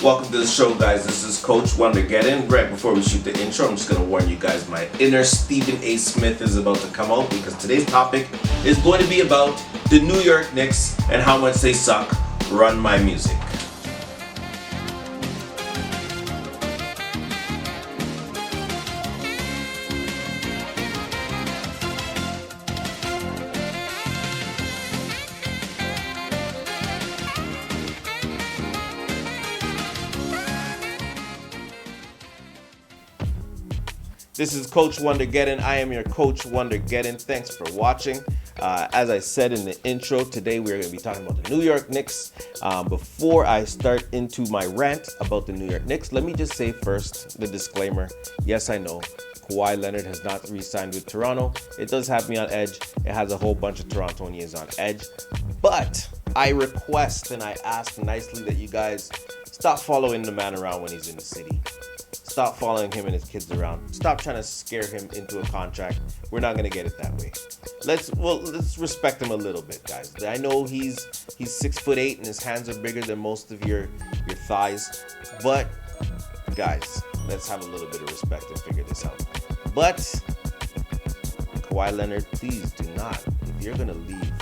Welcome to the show, guys. This is Coach WONDERGEDDON. Right before we shoot the intro, I'm just going to warn you guys, my inner Stephen A. Smith is about to come out because today's topic is going to be about the New York Knicks and how much they suck. Run my music. This is Coach WONDERGEDDON. I am your Coach WONDERGEDDON. Thanks for watching. As I said in the intro, today we're going to be talking about the New York Knicks. Before I start into my rant about the New York Knicks, let me just say first the disclaimer. Yes, I know Kawhi Leonard has not re-signed with Toronto. It does have me on edge. It has a whole bunch of Torontonians on edge. But I request and I ask nicely that you guys stop following the man around when he's in the city. Stop following him and his kids around. Stop trying to scare him into a contract. We're not gonna get it that way. Let's respect him a little bit, guys. I know he's 6'8" and his hands are bigger than most of your thighs, but guys, let's have a little bit of respect and figure this out. But Kawhi Leonard, please do not. If you're gonna leave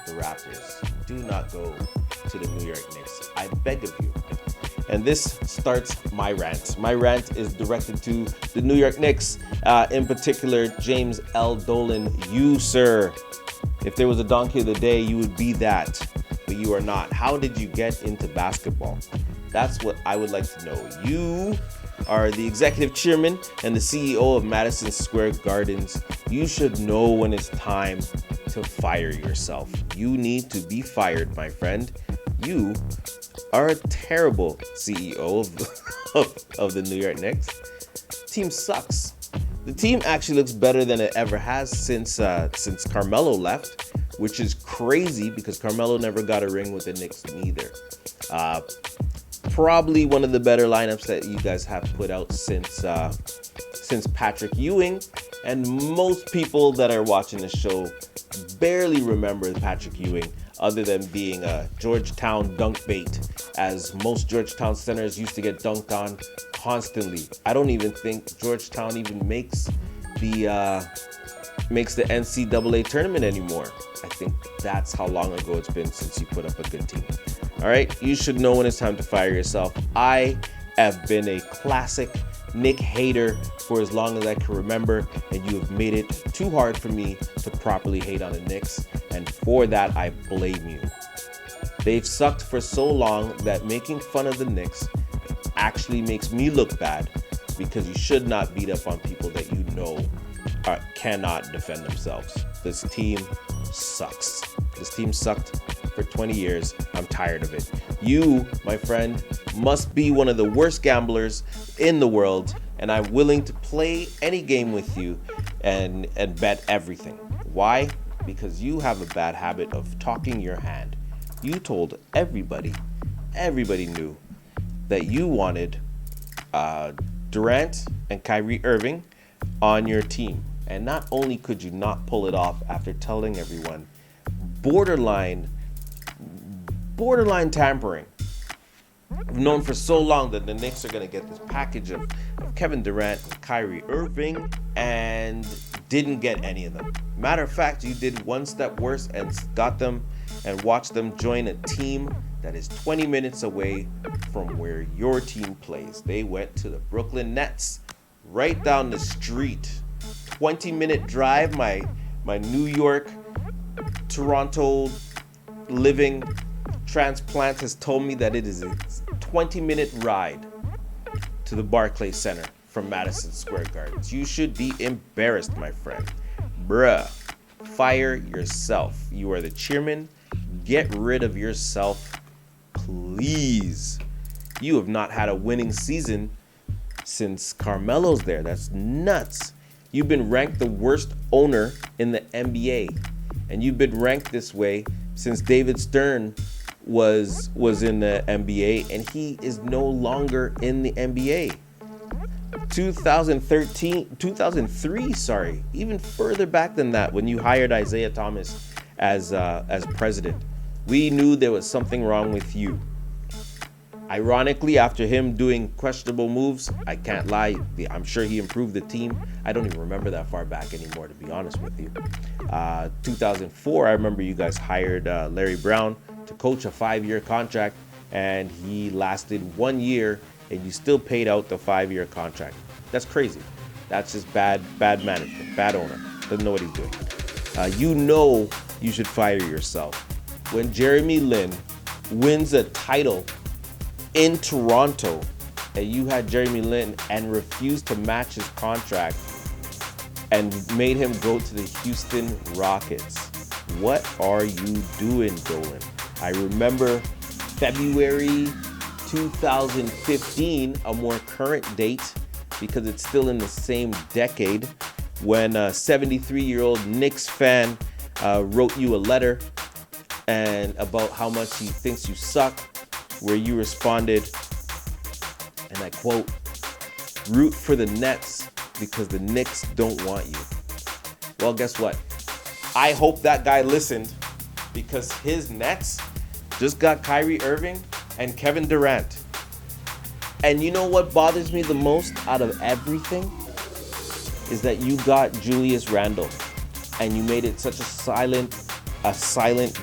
the Raptors, do not go to the New York Knicks. I beg of you. And this starts my rant. My rant is directed to the New York Knicks, in particular, James L. Dolan. You, sir, if there was a donkey of the day, you would be that, but you are not. How did you get into basketball? That's what I would like to know. You are the executive chairman and the CEO of Madison Square Gardens. You should know when it's time to fire yourself. You need to be fired, my friend. You are a terrible CEO of the New York Knicks. Team sucks. The team actually looks better than it ever has since Carmelo left, which is crazy because Carmelo never got a ring with the Knicks neither. Probably one of the better lineups that you guys have put out since Patrick Ewing, and most people that are watching the show barely remember Patrick Ewing, other than being a Georgetown dunk bait, as most Georgetown centers used to get dunked on constantly. I don't even think Georgetown even makes the NCAA tournament anymore. I think that's how long ago it's been since you put up a good team. All right, you should know when it's time to fire yourself. I have been a classic Nick hater for as long as I can remember, and you have made it too hard for me to properly hate on the Knicks, and for that I blame you. They've sucked for so long that making fun of the Knicks actually makes me look bad, because you should not beat up on people that you know cannot defend themselves. This team sucks. This team sucked for 20 years. I'm tired of it. You, my friend, must be one of the worst gamblers in the world, and I'm willing to play any game with you and bet everything. Why? Because you have a bad habit of talking your hand. You told everybody knew that you wanted Durant and Kyrie Irving on your team. And not only could you not pull it off after telling everyone, borderline tampering. I've known for so long that the Knicks are going to get this package of Kevin Durant and Kyrie Irving, and didn't get any of them. Matter of fact, you did one step worse and got them and watched them join a team that is 20 minutes away from where your team plays. They went to the Brooklyn Nets, right down the street. 20-minute drive. My New York, Toronto living transplant has told me that it is a 20-minute ride to the Barclays Center from Madison Square Gardens. You should be embarrassed, my friend. Bruh, fire yourself. You are the chairman. Get rid of yourself, please. You have not had a winning season since Carmelo's there. That's nuts. You've been ranked the worst owner in the NBA, and you've been ranked this way since David Stern was in the NBA, and he is no longer in the NBA. 2003, even further back than that, when you hired Isaiah Thomas as president, we knew there was something wrong with you. Ironically, after him doing questionable moves, I can't lie, I'm sure he improved the team. I don't even remember that far back anymore, to be honest with you. 2004, I remember you guys hired Larry Brown to coach a 5-year contract, and he lasted 1 year, and you still paid out the 5-year contract. That's crazy. That's just bad management, bad owner. Doesn't know what he's doing. You should fire yourself. When Jeremy Lin wins a title in Toronto, and you had Jeremy Lin and refused to match his contract and made him go to the Houston Rockets. What are you doing, Dolan? I remember February 2015, a more current date, because it's still in the same decade, when a 73-year-old Knicks fan wrote you a letter and about how much he thinks you suck, where you responded, and I quote, "Root for the Nets because the Knicks don't want you." Well, guess what? I hope that guy listened, because his Nets just got Kyrie Irving and Kevin Durant. And you know what bothers me the most out of everything? Is that you got Julius Randle and you made it such a silent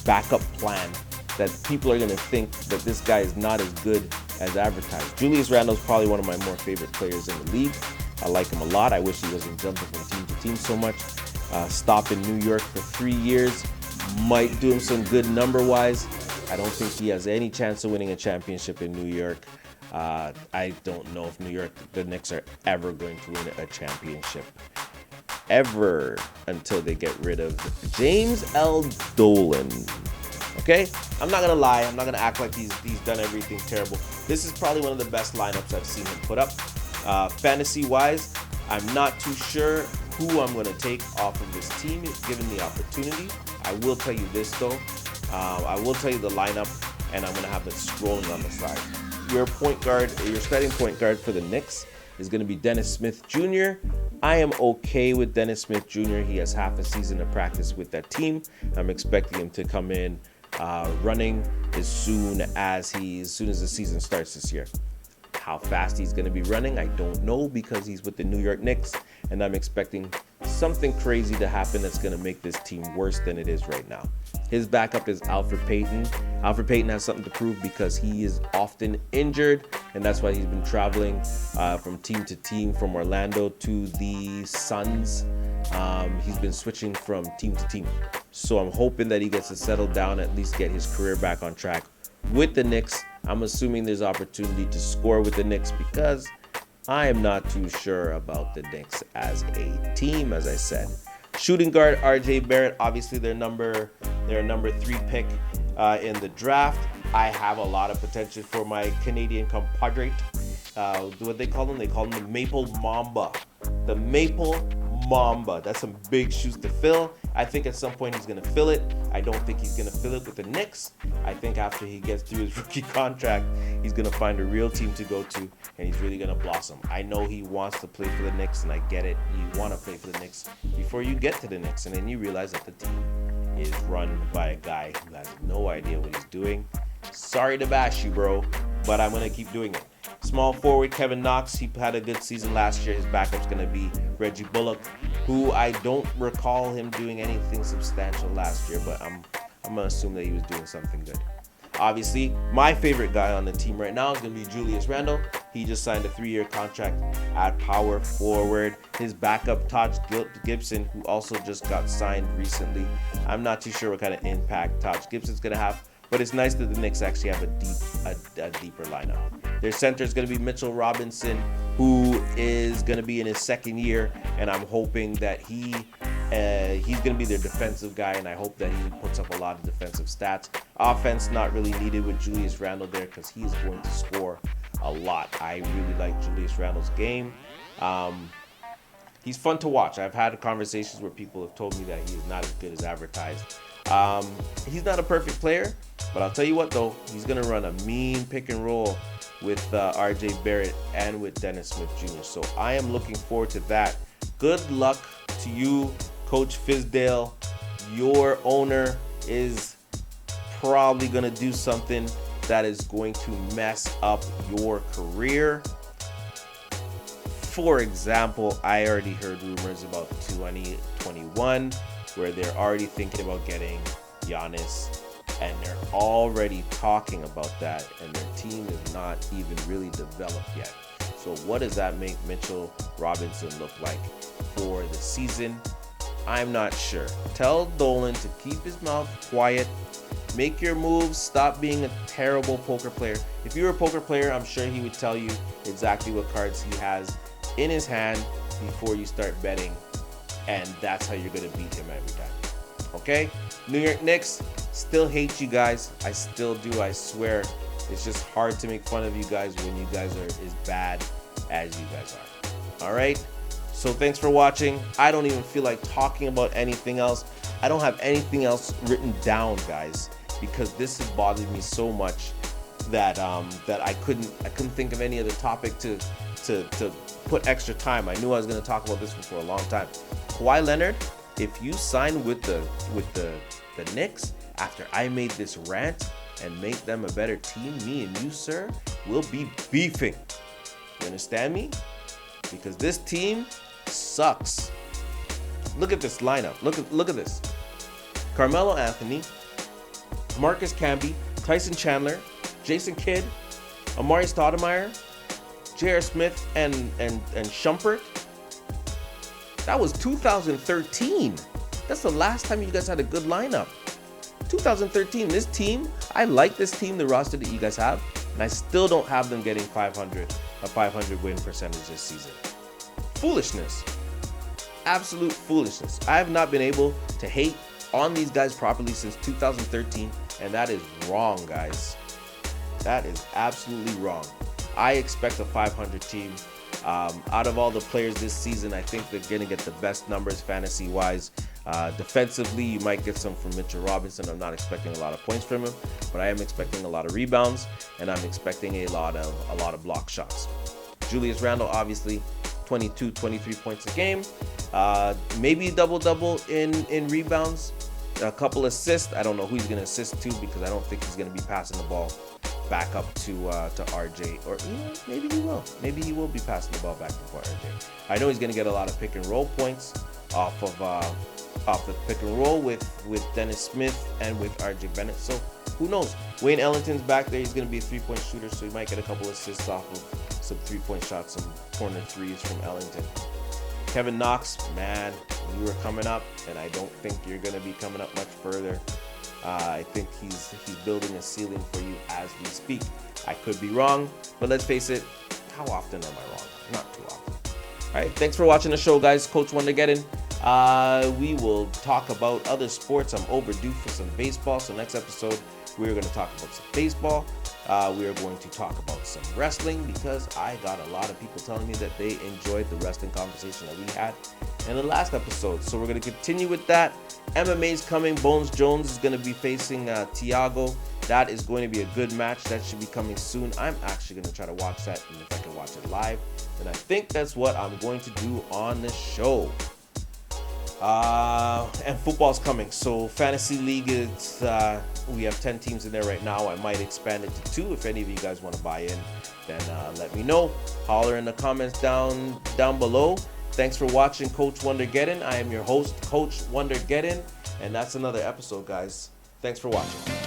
backup plan that people are going to think that this guy is not as good as advertised. Julius Randle is probably one of my more favorite players in the league. I like him a lot. I wish he wasn't jumping from team to team so much. Stop in New York for 3 years might do him some good number-wise. I don't think he has any chance of winning a championship in New York. I don't know if the Knicks are ever going to win a championship. Ever, until they get rid of James L. Dolan. Okay? I'm not gonna lie. I'm not gonna act like he's done everything terrible. This is probably one of the best lineups I've seen him put up. Fantasy-wise, I'm not too sure who I'm gonna take off of this team given the opportunity. I will tell you this though. I will tell you the lineup, and I'm gonna have it scrolling on the side. Your starting point guard for the Knicks is going to be Dennis Smith Jr. I am okay with Dennis Smith Jr. He has half a season of practice with that team. I'm expecting him to come in running as soon as the season starts this year. How fast he's going to be running, I don't know, because he's with the New York Knicks, and I'm expecting something crazy to happen that's going to make this team worse than it is right now. His backup is Alfred Payton. Alfred Payton has something to prove because he is often injured, and that's why he's been traveling from team to team, from Orlando to the Suns. He's been switching from team to team. So I'm hoping that he gets to settle down, at least get his career back on track with the Knicks. I'm assuming there's opportunity to score with the Knicks because I am not too sure about the Knicks as a team, as I said. Shooting guard RJ Barrett, obviously they're number 3 pick in the draft. I have a lot of potential for my Canadian compadre. What they call them? They call him the Maple Mamba. The Maple Mamba. That's some big shoes to fill. I think at some point he's going to fill it. I don't think he's going to fill it with the Knicks. I think after he gets through his rookie contract, he's going to find a real team to go to, and he's really going to blossom. I know he wants to play for the Knicks, and I get it. You want to play for the Knicks before you get to the Knicks, and then you realize that the team is run by a guy who has no idea what he's doing. Sorry to bash you, bro, but I'm going to keep doing it. Small forward Kevin Knox, he had a good season last year. His backup's going to be Reggie Bullock, who I don't recall him doing anything substantial last year, but I'm going to assume that he was doing something good. Obviously, my favorite guy on the team right now is going to be Julius Randle. He just signed a 3-year contract at power forward. His backup, Taj Gibson, who also just got signed recently. I'm not too sure what kind of impact Taj Gibson's going to have, but it's nice that the Knicks actually have a deeper lineup. Their center is going to be Mitchell Robinson, who is going to be in his second year, and I'm hoping that he's going to be their defensive guy, and I hope that he puts up a lot of defensive stats. Offense not really needed with Julius Randle there because he is going to score a lot. I really like Julius Randle's game. He's fun to watch. I've had conversations where people have told me that he is not as good as advertised. He's not a perfect player, but I'll tell you what though, he's going to run a mean pick and roll with RJ Barrett and with Dennis Smith Jr. So I am looking forward to that. Good luck to you, Coach Fizdale. Your owner is probably going to do something that is going to mess up your career. For example, I already heard rumors about 2021 where they're already thinking about getting Giannis, and they're already talking about that, and their team is not even really developed yet. So what does that make Mitchell Robinson look like for the season? I'm not sure. Tell Dolan to keep his mouth quiet. Make your moves. Stop being a terrible poker player. If you were a poker player, I'm sure he would tell you exactly what cards he has in his hand before you start betting, and that's how you're going to beat him every time. Okay? New York Knicks, still hate you guys. I still do, I swear. It's just hard to make fun of you guys when you guys are as bad as you guys are. All right? So thanks for watching. I don't even feel like talking about anything else. I don't have anything else written down, guys, because this has bothered me so much that that I couldn't think of any other topic to put extra time. I knew I was going to talk about this one for a long time. Kawhi Leonard, if you sign with the Knicks after I made this rant and make them a better team, me and you, sir, will be beefing. You understand me? Because this team sucks. Look at this lineup. Look at this. Carmelo Anthony, Marcus Camby, Tyson Chandler, Jason Kidd, Amari Stoudemire, J.R. Smith, and Shumpert. That was 2013. That's the last time you guys had a good lineup. 2013. This team, I like this team, the roster that you guys have, and I still don't have them getting a 500 win percentage this season. Foolishness. Absolute foolishness. I have not been able to hate on these guys properly since 2013, and that is wrong, guys. That is absolutely wrong. I expect a 500 team. Out of all the players this season, I think they're going to get the best numbers fantasy-wise. Defensively, you might get some from Mitchell Robinson. I'm not expecting a lot of points from him, but I am expecting a lot of rebounds, and I'm expecting a lot of block shots. Julius Randle, obviously, 22, 23 points a game. Maybe double-double in rebounds. A couple assists. I don't know who he's going to assist to because I don't think he's going to be passing the ball back up to RJ, or maybe he will. Maybe he will be passing the ball back before RJ. I know he's going to get a lot of pick and roll points off the pick and roll with Dennis Smith and with RJ Bennett. So who knows? Wayne Ellington's back there. He's going to be a three-point shooter, so he might get a couple assists off of some three-point shots, some corner threes from Ellington. Kevin Knox, man, you were coming up, and I don't think you're going to be coming up much further. I think he's building a ceiling for you as we speak. I could be wrong, but let's face it, how often am I wrong? Not too often. All right, thanks for watching the show, guys. Coach Wondergeddon. We will talk about other sports. I'm overdue for some baseball, so next episode, we're going to talk about some baseball. We are going to talk about some wrestling because I got a lot of people telling me that they enjoyed the wrestling conversation that we had in the last episode. So we're going to continue with that. MMA's coming. Bones Jones is going to be facing Thiago. That is going to be a good match. That should be coming soon. I'm actually going to try to watch that, and if I can watch it live, then I think that's what I'm going to do on the show. And football's coming. So fantasy league is we have 10 teams in there right now. I might expand it to 2. If any of you guys want to buy in, then let me know. Holler in the comments down below. Thanks for watching Coach Wondergeddon. I am your host, Coach Wondergeddon, and that's another episode, guys. Thanks for watching.